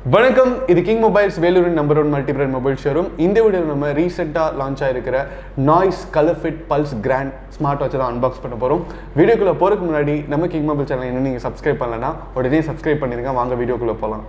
வணக்கம், இது King Mobiles வேலூரின் number 1 multi brand mobile showroom. இந்த வீடியோவில் நம்ம ரீசெண்டாக லான்ச் ஆகிருக்கிற Noise ColorFit Pulse Grand smart வாட்சை தான் அன்பாக்ஸ் பண்ண போகிறோம். வீடியோக்குள்ளே போகிறதுக்கு முன்னாடி நம்ம கிங் மொபைல் சேனல் இன்னும் நீங்கள் சப்ஸ்கிரைப் பண்ணலன்னா உடனே சப்ஸ்கிரைப் பண்ணிடுங்க. வாங்க வீடியோக்குள்ளே போகலாம்.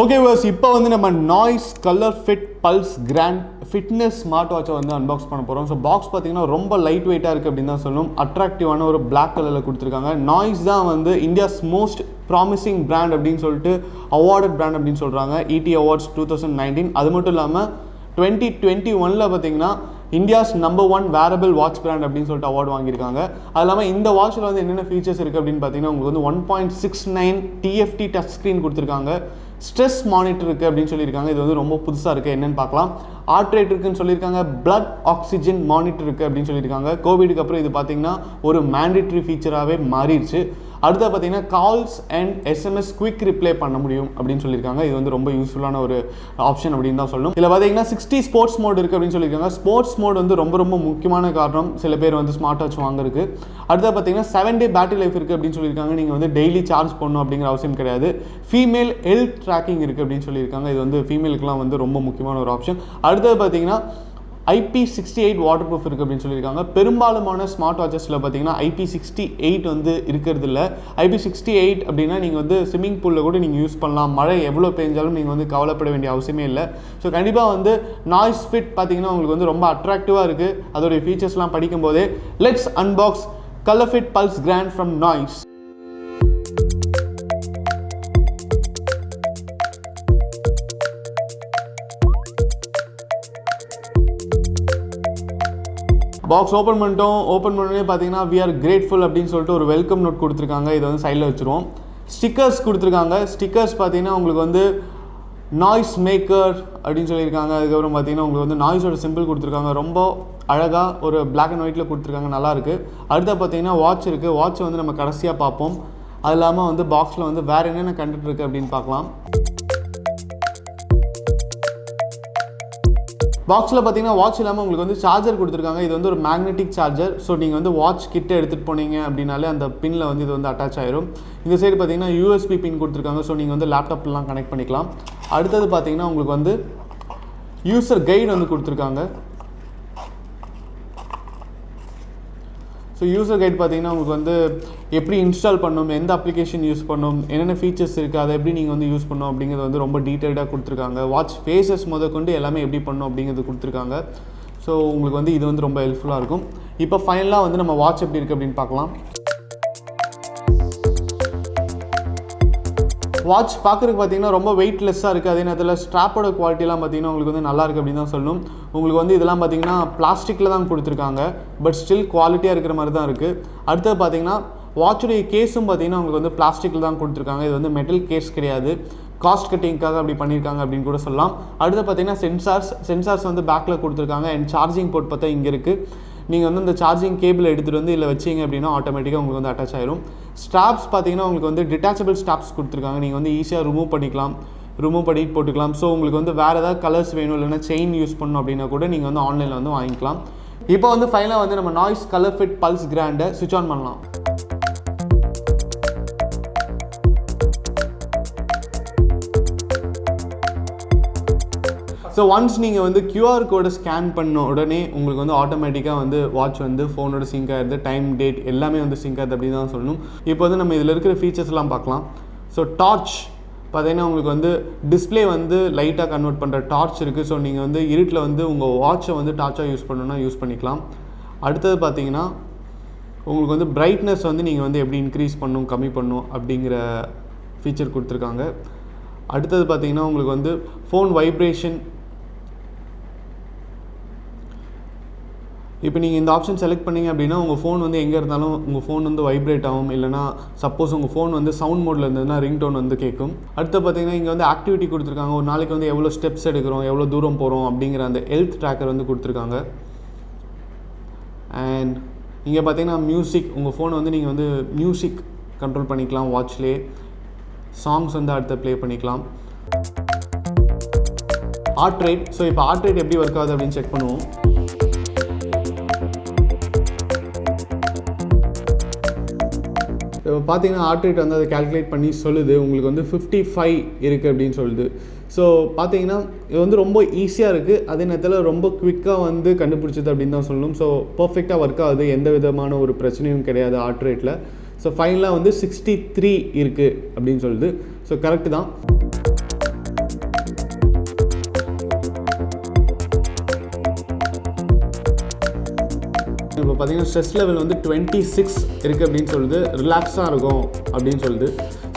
ஓகே வாஸ், இப்போ வந்து நம்ம Noise ColorFit Pulse Grand fitness smart வாட்சை வந்து அன்பாக்ஸ் பண்ண போகிறோம். ஸோ பாக்ஸ் பார்த்தீங்கன்னா ரொம்ப லைட் வெயிட்டாக இருக்குது அப்படின்னு தான் சொல்லணும். அட்ராக்டிவான ஒரு பிளாக் கலரில் கொடுத்துருக்காங்க. நாய்ஸ் தான் வந்து இந்தியாஸ் மோஸ்ட் ப்ராமிசிங் பிராண்ட் அப்படின்னு சொல்லிட்டு அவார்டட் பிராண்ட் அப்படின்னு சொல்கிறாங்க. இடி அவார்ட்ஸ் 2019. அது மட்டும் இல்லாமல் 2021 பார்த்தீங்கன்னா India's number 1 wearable watch brand அப்படின்னு சொல்லிட்டு அவார்டு வாங்கியிருக்காங்க. அது இல்லாமல் இந்த வாட்சில் வந்து என்னென்ன ஃபீச்சர்ஸ் இருக்குது அப்படின்னு பார்த்தீங்கன்னா உங்களுக்கு வந்து 1.69 TFT டச் ஸ்க்ரீன் கொடுத்துருக்காங்க. ஸ்ட்ரெஸ் மானிட்டர் இருக்குது அப்படின்னு சொல்லியிருக்காங்க. இது வந்து ரொம்ப புதுசாக இருக்குது, என்னென்னு பார்க்கலாம். ஹார்ட் ரேட் இருக்குன்னு சொல்லியிருக்காங்க. பிளட் ஆக்சிஜன் மானிட்டர் இருக்குது அப்படின்னு சொல்லியிருக்காங்க. கோவிடுக்கு அப்புறம் இது பார்த்தீங்கன்னா ஒரு மேண்டேட்ரி ஃபீச்சராகவே மாறிடுச்சு. அடுத்த பார்த்தீங்கன்னா calls and SMS quick reply பண்ண முடியும் அப்படின்னு சொல்லியிருக்காங்க. இது வந்து ரொம்ப யூஸ்ஃபுல்லான ஒரு ஆப்ஷன் அப்படின்னு தான் சொல்லணும். இதில் பார்த்தீங்கன்னா 60 ஸ்போர்ட்ஸ் மோட் இருக்குது அப்படின்னு சொல்லியிருக்காங்க. ஸ்போர்ட்ஸ் மோட் வந்து ரொம்ப ரொம்ப முக்கியமான காரணம் சில பேர் வந்து ஸ்மார்ட் வாட்ச் வாங்குறதுக்கு. அடுத்த பார்த்தீங்கன்னா 7 டே பேட்டரி லைஃப் இருக்குது அப்படின்னு சொல்லியிருக்காங்க. நீங்கள் வந்து டெய்லி சார்ஜ் பண்ணணும் அப்படிங்கிற அவசியம் கிடையாது. ஃபீமேல் ஹெல்த் ட்ராக்கிங் இருக்குது அப்படின்னு சொல்லியிருக்காங்க. இது வந்து ஃபீமேலுக்குலாம் வந்து ரொம்ப முக்கியமான ஒரு ஆப்ஷன். அடுத்தது பார்த்தீங்கன்னா IP68 வாட்டர் ப்ரூஃப் இருக்குது அப்படின்னு சொல்லியிருக்காங்க. பெரும்பாலுமான ஸ்மார்ட் வாட்சஸில் பார்த்தீங்கன்னா IP68 வந்து இருக்கிறது இல்லை. IP68 அப்படின்னா நீங்கள் வந்து ஸ்விம்மிங் பூலில் கூட நீங்கள் யூஸ் பண்ணலாம். மழை எவ்வளோ பெஞ்சாலும் நீங்கள் வந்து கவலைப்பட வேண்டிய அவசியமே இல்லை. ஸோ கண்டிப்பாக வந்து NoiseFit பார்த்தீங்கன்னா உங்களுக்கு வந்து ரொம்ப அட்ராக்டிவாக இருக்குது. அதோடைய ஃபீச்சர்ஸ்லாம் படிக்கும்போதே let's unbox ColorFit Pulse Grand from Noise. Box open பண்ணிட்டோம். ஓப்பன் பண்ணோடனே பார்த்தீங்கன்னா வி ஆர் கிரேட்ஃபுல் அப்படின்னு சொல்லிட்டு ஒரு வெல்கம் நோட் கொடுத்துருக்காங்க. இதை வந்து சைடில் வச்சுருவோம். ஸ்டிக்கர்ஸ் கொடுத்துருக்காங்க. ஸ்டிக்கர்ஸ் பார்த்தீங்கன்னா உங்களுக்கு வந்து நாய்ஸ் மேக்கர் அப்படின்னு சொல்லியிருக்காங்க. அதுக்கப்புறம் பார்த்தீங்கன்னா உங்களுக்கு வந்து நாய்ஸோட சிம்பிள் கொடுத்துருக்காங்க. ரொம்ப அழகாக ஒரு பிளாக் அண்ட் ஒயிட்டில் கொடுத்துருக்காங்க, நல்லாயிருக்கு. அடுத்த பார்த்தீங்கன்னா வாட்ச் இருக்குது. வாட்ச் வந்து நம்ம கடைசியாக பார்ப்போம். அது இல்லாமல் வந்து பாக்ஸில் வந்து வேறு என்னென்ன கண்டென்ட் இருக்குது அப்படின்னு பார்க்கலாம். பாக்ஸில் பார்த்தீங்கன்னா வாட்ச் இல்லாமல் உங்களுக்கு வந்து சார்ஜர் கொடுத்துருக்காங்க. இது வந்து ஒரு மேக்னெட்டிக் சார்ஜர். ஸோ நீங்கள் வந்து வாட்ச் கிட்ட எடுத்துகிட்டு போனீங்க அப்படின்னாலே அந்த பின்னில் வந்து இது வந்து அட்டாச் ஆயிரும். இந்த சைடு பார்த்தீங்கன்னா USB பின் கொடுத்துருக்காங்க. ஸோ நீங்கள் வந்து லேப்டாப்லாம் கனெக்ட் பண்ணிக்கலாம். அடுத்தது பார்த்தீங்கன்னா உங்களுக்கு வந்து யூசர் கைடு வந்து கொடுத்துருக்காங்க. ஸோ யூசர் கைட் பார்த்தீங்கன்னா உங்களுக்கு வந்து எப்படி இன்ஸ்டால் பண்ணணும், எந்த அப்ளிகேஷன் யூஸ் பண்ணணும், என்னென்ன ஃபீச்சர்ஸ் இருக்குது, அதை எப்படி நீங்கள் வந்து யூஸ் பண்ணணும் அப்படிங்கிறது வந்து ரொம்ப டீட்டெயில்டாக கொடுத்துருக்காங்க. வாட்ச் ஃபேஸஸ் முதற்கொண்டு எல்லாமே எப்படி பண்ணணும் அப்படிங்கிறது கொடுத்துருக்காங்க. ஸோ உங்களுக்கு வந்து இது வந்து ரொம்ப ஹெல்ப்ஃபுல்லாக இருக்கும். இப்போ ஃபைனலாக வந்து நம்ம வாட்ச் எப்படி இருக்குது அப்படின்னு பார்க்கலாம். வாட்ச் பார்க்குறதுக்கு பார்த்தீங்கன்னா ரொம்ப வெயிட்லெஸ்ஸாக இருக்குது. அதே நேரத்தில் ஸ்ட்ராப்போட குவாலிட்டிலாம் பார்த்தீங்கன்னா உங்களுக்கு வந்து நல்லா இருக்குது அப்படின்னு தான் சொல்லணும். உங்களுக்கு வந்து இதெல்லாம் பார்த்தீங்கன்னா பிளாஸ்டிக்கில் தான் கொடுத்துருக்காங்க. பட் ஸ்டில் குவாலிட்டியாக இருக்கிற மாதிரி தான் இருக்குது. அடுத்தது பார்த்தீங்கன்னா வாட்சுடைய கேஸும் பார்த்தீங்கன்னா உங்களுக்கு வந்து பிளாஸ்டிக்கில் தான் கொடுத்துருக்காங்க. இது வந்து மெட்டல் கேஸ் கிடையாது. காஸ்ட் கட்டிங்காக அப்படி பண்ணியிருக்காங்க அப்படின்னு கூட சொல்லலாம். அடுத்து பார்த்தீங்கன்னா சென்சார்ஸ் வந்து பேக்கில் கொடுத்துருக்காங்க. அண்ட் சார்ஜிங் போர்ட் பார்த்தா இங்கே இருக்குது. நீங்கள் வந்து இந்த சார்ஜிங் கேபிள் எடுத்துகிட்டு வந்து இதில் வச்சிங்க அப்படின்னா ஆட்டோமேட்டிக்காக உங்களுக்கு வந்து அட்டாச் ஆயிரும். ஸ்ட்ராப்ஸ் பார்த்தீங்கன்னா உங்களுக்கு வந்து டிட்டாச்சபிள் ஸ்ட்ராப்ஸ் கொடுத்துருக்காங்க. நீங்கள் வந்து ஈஸியாக ரிமூவ் பண்ணி போட்டுக்கலாம். ஸோ உங்களுக்கு வந்து வேறு ஏதாவது கலர்ஸ் வேணும், இல்லைன்னா செயின் யூஸ் பண்ணணும் அப்படின்னா கூட நீங்கள் வந்து ஆன்லைனில் வந்து வாங்கிக்கலாம். இப்போ வந்து ஃபைனலாக வந்து நம்ம நாய்ஸ் கலர்ஃபிட் பல்ஸ் கிராண்டை சுவிட்ச் ஆன் பண்ணலாம். ஸோ ஒன்ஸ் நீங்கள் வந்து QR கோடை ஸ்கேன் பண்ண உடனே உங்களுக்கு வந்து ஆட்டோமேட்டிக்காக வந்து வாட்ச் வந்து ஃபோனோட சிங்க் ஆகிடுது. டைம், டேட் எல்லாமே வந்து சிங்க் ஆகுது அப்படின்னு தான் சொல்லணும். இப்போ வந்து நம்ம இதில் இருக்கிற ஃபீச்சர்ஸ்லாம் பார்க்கலாம். ஸோ டார்ச் பார்த்தீங்கன்னா உங்களுக்கு வந்து டிஸ்பிளே வந்து லைட்டாக கன்வெர்ட் பண்ணுற டார்ச் இருக்குது. ஸோ நீங்கள் வந்து இருட்டில் வந்து உங்கள் வாட்சை வந்து டார்ச்சாக யூஸ் பண்ணணுன்னா யூஸ் பண்ணிக்கலாம். அடுத்தது பார்த்தீங்கன்னா உங்களுக்கு வந்து பிரைட்னஸ் வந்து நீங்கள் வந்து எப்படி இன்க்ரீஸ் பண்ணணும், கம்மி பண்ணணும் அப்படிங்கிற ஃபீச்சர் கொடுத்துருக்காங்க. அடுத்தது பார்த்தீங்கன்னா உங்களுக்கு வந்து ஃபோன் வைப்ரேஷன். இப்போ நீங்கள் இந்த ஆப்ஷன் செலக்ட் பண்ணிங்க அப்படின்னா உங்கள் ஃபோன் வந்து எங்கே இருந்தாலும் உங்கள் ஃபோன் வந்து வைப்ரேட் ஆகும். இல்லைனா சப்போஸ் உங்கள் ஃபோன் வந்து சவுண்ட் மோடில் இருந்ததுன்னா ரிங்டோன் வந்து கேட்கும். அடுத்து பார்த்தீங்கன்னா இங்கே வந்து ஆக்டிவிட்டி கொடுத்துருக்காங்க. ஒரு நாளைக்கு வந்து எவ்வளோ ஸ்டெப்ஸ் எடுக்கிறோம், எவ்வளோ தூரம் போகிறோம் அப்படிங்கிற அந்த ஹெல்த் ட்ராக்கர் வந்து கொடுத்துருக்காங்க. அண்ட் இங்கே பார்த்தீங்கன்னா மியூசிக், உங்கள் ஃபோனை வந்து நீங்கள் வந்து மியூசிக் கண்ட்ரோல் பண்ணிக்கலாம். வாட்ச்லேயே சாங்ஸ் வந்து அடுத்து ப்ளே பண்ணிக்கலாம். Heart rate. ஸோ இப்போ ஹார்ட் ரேட் எப்படி ஒர்க் ஆகுது அப்படின்னு செக் பண்ணுவோம். பார்த்தீங்கன்னா ஹார்ட் ரேட் வந்து அதை கால்குலேட் பண்ணி சொல்லுது உங்களுக்கு வந்து 55 இருக்குது அப்படின்னு சொல்லுது. ஸோ பார்த்தீங்கன்னா இது வந்து ரொம்ப ஈஸியாக இருக்குது, அதே நேரத்தில் ரொம்ப குவிக்காக வந்து கண்டுபிடிச்சது அப்படின்னு தான் சொல்லணும். ஸோ பர்ஃபெக்டாக ஒர்க் ஆகுது, எந்த விதமான ஒரு பிரச்சனையும் கிடையாது ஹார்ட் ரேட்டில். ஸோ ஃபைனலாக வந்து 63 இருக்குது அப்படின்னு சொல்லுது. ஸோ கரெக்டு தான். இப்போ பார்த்தீங்கன்னா ஸ்ட்ரெஸ் லெவல் வந்து 26 இருக்குது அப்படின்னு சொல்லுது, ரிலாக்ஸாக இருக்கும் அப்படின்னு சொல்லுது.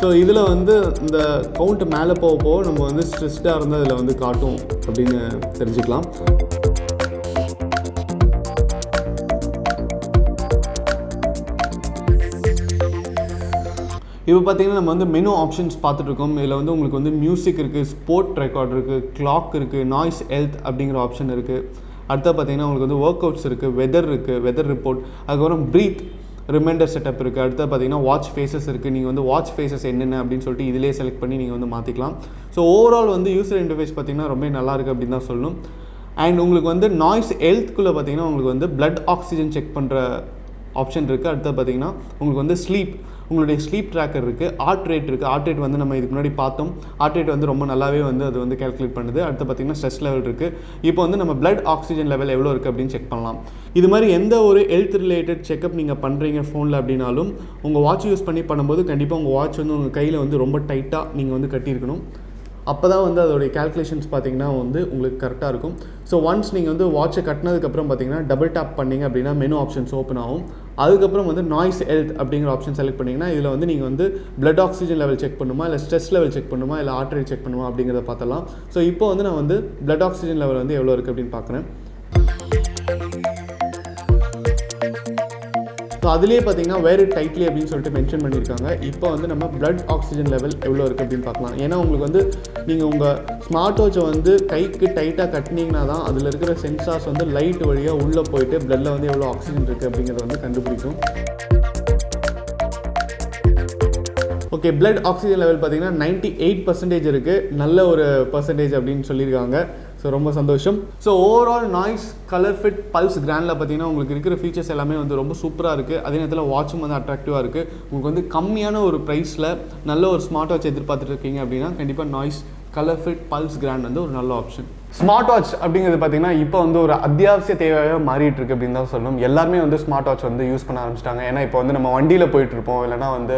ஸோ இதில் வந்து இந்த கவுண்ட் மேலே போக போக நம்ம வந்து ஸ்ட்ரெஸ்டாக இருந்தால் இதில் வந்து காட்டும் அப்படின்னு தெரிஞ்சுக்கலாம். இப்போ பார்த்தீங்கன்னா நம்ம வந்து மெனு ஆப்ஷன்ஸ் பார்த்துட்ருக்கோம். இதில் வந்து உங்களுக்கு வந்து மியூசிக் இருக்குது, ஸ்போர்ட் ரெக்கார்ட் இருக்குது, கிளாக் இருக்குது, நாய்ஸ் ஹெல்த் அப்படிங்கிற ஆப்ஷன் இருக்குது. அடுத்து பார்த்தீங்கன்னா உங்களுக்கு வந்து ஒர்க் அவுட்ஸ் இருக்குது, வெதர் இருக்குது, வெதர் ரிப்போர்ட், அதுக்கப்புறம் ப்ரீத் ரிமைண்டர் செட்டப் இருக்குது. அடுத்து பார்த்தீங்கன்னா வாட்ச் ஃபேஸஸ் இருக்குது. நீங்கள் வந்து வாட்ச் ஃபேஸஸ் என்னென்ன அப்படின்னு சொல்லிட்டு இதிலே செலக்ட் பண்ணி நீங்கள் வந்து மாற்றிக்கலாம். ஸோ ஓவரால் வந்து யூசர் இன்டர்ஃபேஸ் பார்த்தீங்கன்னா ரொம்ப நல்லாயிருக்கு அப்படின்னு தான் சொல்லணும். அண்ட் உங்களுக்கு வந்து நாய்ஸ் ஹெல்த்துக்குள்ளே பார்த்தீங்கன்னா உங்களுக்கு வந்து பிளட் ஆக்சிஜன் செக் பண்ணுற ஆப்ஷன் இருக்குது. அடுத்து பார்த்தீங்கன்னா உங்களுக்கு வந்து உங்களுடைய ஸ்லீப் ட்ராக்கர் இருக்குது, ஹார்ட் ரேட் இருக்குது. ஹார்ட் ரேட் வந்து நம்ம இதுக்கு முன்னாடி பார்த்தோம், ஹார்ட் ரேட் வந்து ரொம்ப நல்லாவே வந்து அது வந்து கால்குலேட் பண்ணுது. அடுத்து பார்த்திங்கன்னா ஸ்ட்ரெஸ் லெவல் இருக்குது. இப்போ வந்து நம்ம பிளட் ஆக்சிஜன் லெவல் எவ்வளோ இருக்குது அப்படின்னு செக் பண்ணலாம். இது மாதிரி எந்த ஒரு ஹெல்த் ரிலேட்டட் செக்அப் நீங்கள் பண்ணுறீங்க ஃபோனில் அப்படின்னாலும் உங்கள் வாட்ச் யூஸ் பண்ணி பண்ணும்போது கண்டிப்பாக உங்கள் வாட்ச் வந்து உங்கள் கையில் வந்து ரொம்ப டைட்டாக நீங்கள் வந்து கட்டியிருக்கணும். அப்போ தான் வந்து அதோடைய கால்குலேஷன்ஸ் பார்த்திங்கன்னா வந்து உங்களுக்கு கரெக்டாக இருக்கும். ஸோ ஒன்ஸ் நீங்கள் வந்து வாட்சை கட்டினதுக்கப்புறம் பார்த்தீங்கன்னா டபுள் டேப் பண்ணிங்க அப்படின்னா மெனு ஆப்ஷன்ஸ் ஓப்பன் ஆகும். அதுக்கப்புறம் வந்து நாய்ஸ் ஹெல்த் அப்படிங்கிற ஆப்ஷன் செலக்ட் பண்ணிங்கன்னா இதில் வந்து நீங்கள் வந்து பிளட் ஆக்சிஜன் லெவல் செக் பண்ணுமா, இல்லை ஸ்ட்ரெஸ் லெவல் செக் பண்ணுமா, இல்லை ஹார்ட் ரேட் செக் பண்ணுமா அப்படிங்கிறத பார்த்தலாம். ஸோ இப்போ வந்து நான் வந்து பிளட் ஆக்சிஜன் லெவல் வந்து எவ்வளோ இருக்குது அப்படின்னு பார்க்குறேன். ஸோ அதுலேயே பார்த்தீங்கன்னா வேறு டைட்லி அப்படின்னு சொல்லிட்டு மென்ஷன் பண்ணியிருக்காங்க. இப்போ வந்து நம்ம பிளட் ஆக்சிஜன் லெவல் எவ்வளோ இருக்குது அப்படின்னு பார்க்கலாம். ஏன்னா உங்களுக்கு வந்து நீங்கள் உங்கள் ஸ்மார்ட் வாட்சை வந்து கைக்கு டைட்டாக கட்டினீங்கன்னா தான் அதில் இருக்கிற சென்சார்ஸ் வந்து லைட் வழியாக உள்ளே போயிட்டு பிளட்டில் வந்து எவ்வளோ ஆக்சிஜன் இருக்குது அப்படிங்கிறத வந்து கண்டுபிடிக்கும். ஓகே, பிளட் ஆக்சிஜன் லெவல் பார்த்தீங்கன்னா 98% இருக்குது, நல்ல ஒரு பர்சன்டேஜ் அப்படின்னு சொல்லியிருக்காங்க. ஸோ ரொம்ப சந்தோஷம். So overall Noise ColorFit Pulse கிராண்டில் பார்த்தீங்கன்னா உங்களுக்கு இருக்கிற ஃபீச்சர்ஸ் எல்லாமே வந்து ரொம்ப சூப்பராக இருக்குது. அதே நேரத்தில் வாட்சும் வந்து அட்ராக்டிவாக இருக்குது. உங்களுக்கு வந்து கம்மியான ஒரு ப்ரைஸில் நல்ல ஒரு ஸ்மார்ட் வாட்ச் எதிர்பார்த்துட்டு இருக்கீங்க அப்படின்னா கண்டிப்பாக நாய்ஸ் ColorFit பல்ஸ் கிராண்ட் வந்து ஒரு நல்ல ஆப்ஷன். ஸ்மார்ட் வாட்ச் அப்படிங்கிறது பார்த்தீங்கன்னா இப்போ வந்து ஒரு அத்தியாவசிய தேவையாக மாறிட்டு இருக்கு அப்படின்னு தான் சொல்லணும். எல்லாருமே வந்து ஸ்மார்ட் வாட்ச் வந்து யூஸ் பண்ண ஆரம்பிச்சிட்டாங்க. ஏன்னா இப்போ வந்து நம்ம வண்டியில் போயிட்டு இருப்போம், இல்லைனா வந்து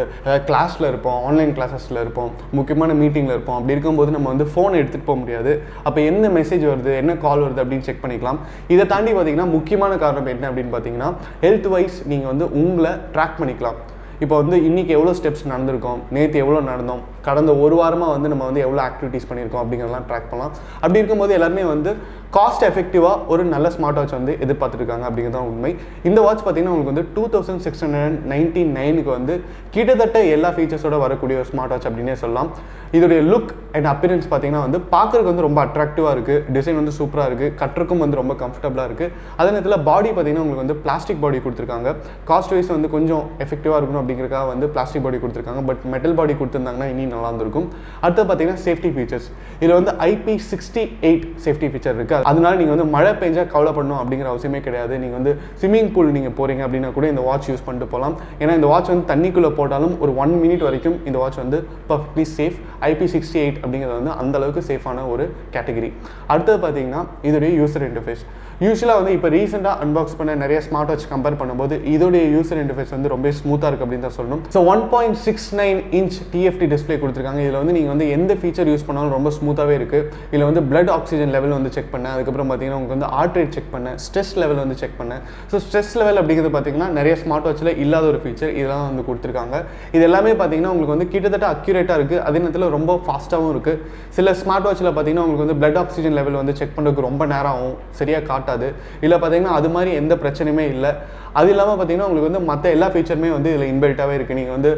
கிளாஸில் இருப்போம், ஆன்லைன் கிளாஸஸில் இருப்போம், முக்கியமான மீட்டிங்கில் இருப்போம். அப்படி இருக்கும்போது நம்ம வந்து ஃபோனை எடுத்துகிட்டு போக முடியாது. அப்போ என்ன மெசேஜ் வருது, என்ன கால் வருது அப்படின்னு செக் பண்ணிக்கலாம். இதை தாண்டி பார்த்தீங்கன்னா முக்கியமான காரணம் என்ன அப்படின்னு பார்த்தீங்கன்னா ஹெல்த் வைஸ் நீங்கள் வந்து உங்களை ட்ராக் பண்ணிக்கலாம். இப்போ வந்து இன்றைக்கி எவ்வளோ ஸ்டெப்ஸ் நடந்திருக்கோம், நேற்று எவ்வளோ நடந்தோம், கடந்த ஒரு வாரமாக வந்து நம்ம வந்து எவ்வளோ ஆக்டிவிட்டீஸ் பண்ணியிருக்கோம் அப்படிங்கிறதெல்லாம் ட்ராக் பண்ணலாம். அப்படி இருக்கும்போது எல்லாருமே வந்து காஸ்ட் எஃபெக்டிவாக ஒரு நல்ல ஸ்மார்ட் வாட்ச் வந்து எதிர்பார்த்துருக்காங்க அப்படிங்கிறது தான் உண்மை. இந்த வாட்ச் பார்த்தீங்கன்னா உங்களுக்கு வந்து 2699 வந்து கிட்டத்தட்ட எல்லா ஃபீச்சர்ஸோட வரக்கூடிய ஒரு ஸ்மார்ட் வாட்ச் அப்படின்னே சொல்லலாம். இதோடைய லுக் அண்ட் அப்பியரன்ஸ் பார்த்தீங்கன்னா வந்து பார்க்குறதுக்கு வந்து ரொம்ப அட்ராக்டிவாக இருக்குது, டிசைன் வந்து சூப்பராக இருக்குது, கட்டுறக்கும் வந்து ரொம்ப கம்ஃபர்டபுளாக இருக்குது. அதே நேரத்தில் பாடி பார்த்தீங்கன்னா உங்களுக்கு வந்து பிளாஸ்டிக் பாடி கொடுத்துருக்காங்க. காஸ்ட் வைஸ் வந்து கொஞ்சம் எஃபெக்டிவாக இருக்கணும் அப்படிங்கிறதுக்காக வந்து பிளாஸ்டிக் பாடி கொடுத்துருக்காங்க. பட் மெட்டல் பாடி கொடுத்துருந்தாங்கன்னா இன்னும் நல்லா இருந்திருக்கும். அடுத்து பார்த்தீங்கன்னா சேஃப்டி ஃபீச்சர்ஸ், இதில் வந்து IP68 சேஃப்டி ஃபீச்சர் இருக்குது. அதனால நீங்கள் வந்து மழை பெஞ்சால் கவலைப்படணும் அப்படிங்கிற அவசியமே கிடையாது. நீங்கள் வந்து ஸ்விம்மிங் பூல் நீங்கள் போகிறீங்க அப்படின்னா கூட இந்த வாட்ச் யூஸ் பண்ணிட்டு போகலாம். ஏன்னா இந்த வாட்ச் வந்து தண்ணிக்குள்ளே போட்டாலும் ஒரு 1 மினிட் வரைக்கும் இந்த வாட்ச் வந்து பர்ஃபெக்ட்லி சேஃப். IP68 அப்படிங்கிறது வந்து அந்தளவுக்கு சேஃபான ஒரு கேட்டகரி. அடுத்தது பார்த்தீங்கன்னா இதோடைய யூசர் இன்டர்ஃபேஸ். யூஸ்வலாக வந்து இப்போ ரீசெண்டாக அன்பாக்ஸ் பண்ண நிறைய ஸ்மார்ட் வாட்ச் கம்பேர் பண்ணும்போது இதோடைய யூசர் இன்டர்ஃபேஸ் வந்து ரொம்ப ஸ்மூத்தாக இருக்குது அப்படின்னு தான் சொல்லணும். ஸோ 1.69 இன்ச் TFT டிஸ்பிளே கொடுத்துருக்காங்க. இதில் வந்து நீங்கள் வந்து எந்த ஃபீச்சர் யூஸ் பண்ணாலும் ரொம்ப ஸ்மூத்தாகவே இருக்குது. இதில் வந்து பிளட் ஆக்சிஜன் லெவல் வந்து செக் பண்ணேன், அதுக்கப்புறம் பார்த்தீங்கன்னா உங்களுக்கு வந்து ஹார்ட் ரேட் செக் பண்ணேன், ஸ்ட்ரெஸ் லெவல் வந்து செக் பண்ணேன். ஸோ ஸ்ட்ரெஸ் லெவல் அப்படிங்கிறது பார்த்தீங்கன்னா நிறைய ஸ்மார்ட் வாட்சில் இல்லாத ஒரு ஃபீச்சர், இதெல்லாம் வந்து கொடுத்துருக்காங்க. இது எல்லாமே பார்த்தீங்கன்னா உங்களுக்கு வந்து கிட்டத்தட்ட அக்யூரேட்டாக இருக்குது, அதே நேரத்தில் ரொம்ப ஃபாஸ்ட்டாகவும் இருக்குது. சில ஸ்மார்ட் வாட்சில் பார்த்தீங்கன்னா உங்களுக்கு வந்து பிளட் ஆக்சிஜன் லெவல் வந்து செக் பண்ணுறதுக்கு ரொம்ப நேரம் ஆகும், சரியாக காட்டாது. இல்லை பார்த்தீங்கன்னா அது மாதிரி எந்த பிரச்சனையுமே இல்லை. அது இல்லாமல் பார்த்தீங்கன்னா உங்களுக்கு வந்து மற்ற எல்லா ஃபீச்சருமே வந்து இதில் இன்பில்ட்டாகவே இருக்குது. நீங்கள் வந்து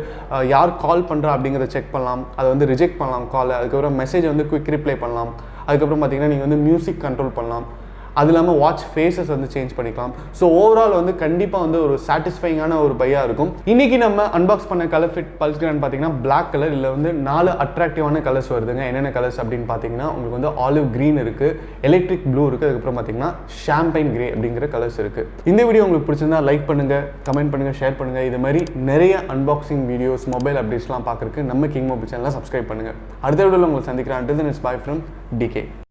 யார் கால் பண்ணுறா அப்படிங்கிறத செக் பண்ணலாம், அதை வந்து ரிஜெக்ட் பண்ணலாம் காலை, அதுக்கப்புறம் மெசேஜ் வந்து குயிக் ரிப்ளை பண்ணலாம், அதுக்கப்புறம் பார்த்தீங்கன்னா நீங்கள் வந்து மியூசிக் கண்ட்ரோல் பண்ணலாம். அது இல்லாமல் வாட்ச் ஃபேஸஸ் வந்து சேஞ்ச் பண்ணிக்கலாம். ஸோ ஓவரால் வந்து கண்டிப்பாக வந்து ஒரு சாட்டிஸ்ஃபைங்கான ஒரு பையாக இருக்கும். இன்றைக்கி நம்ம அன்பாக்ஸ் பண்ண ColorFit பல்ஸ் கிராண்ட் பார்த்தீங்கன்னா பிளாக் கலர், இல்லை வந்து 4 அட்ராக்டிவான கலர்ஸ் வருதுங்க. என்னென்ன கலர்ஸ் அப்படின்னு பார்த்தீங்கன்னா உங்களுக்கு வந்து ஆலிவ் க்ரீன் இருக்குது, எலக்ட்ரிக் ப்ளூ இருக்குது, அதுக்கப்புறம் பார்த்தீங்கன்னா ஷாம்பைன் கிரே அப்படிங்கிற கலர்ஸ் இருக்குது. இந்த வீடியோ உங்களுக்கு பிடிச்சிருந்தா லைக் பண்ணுங்கள், கமெண்ட் பண்ணுங்கள், ஷேர் பண்ணுங்கள். இது மாதிரி நிறைய அன்பாக்சிங் வீடியோஸ், மொபைல் அப்டேட்ஸ்லாம் பார்க்குறதுக்கு நம்ம கிங் மொபைல் சேனலை சப்ஸ்கிரைப் பண்ணுங்கள். அடுத்த வீடியோவில் உங்களை சந்திக்கிறேன். Until then, it's bye from DK.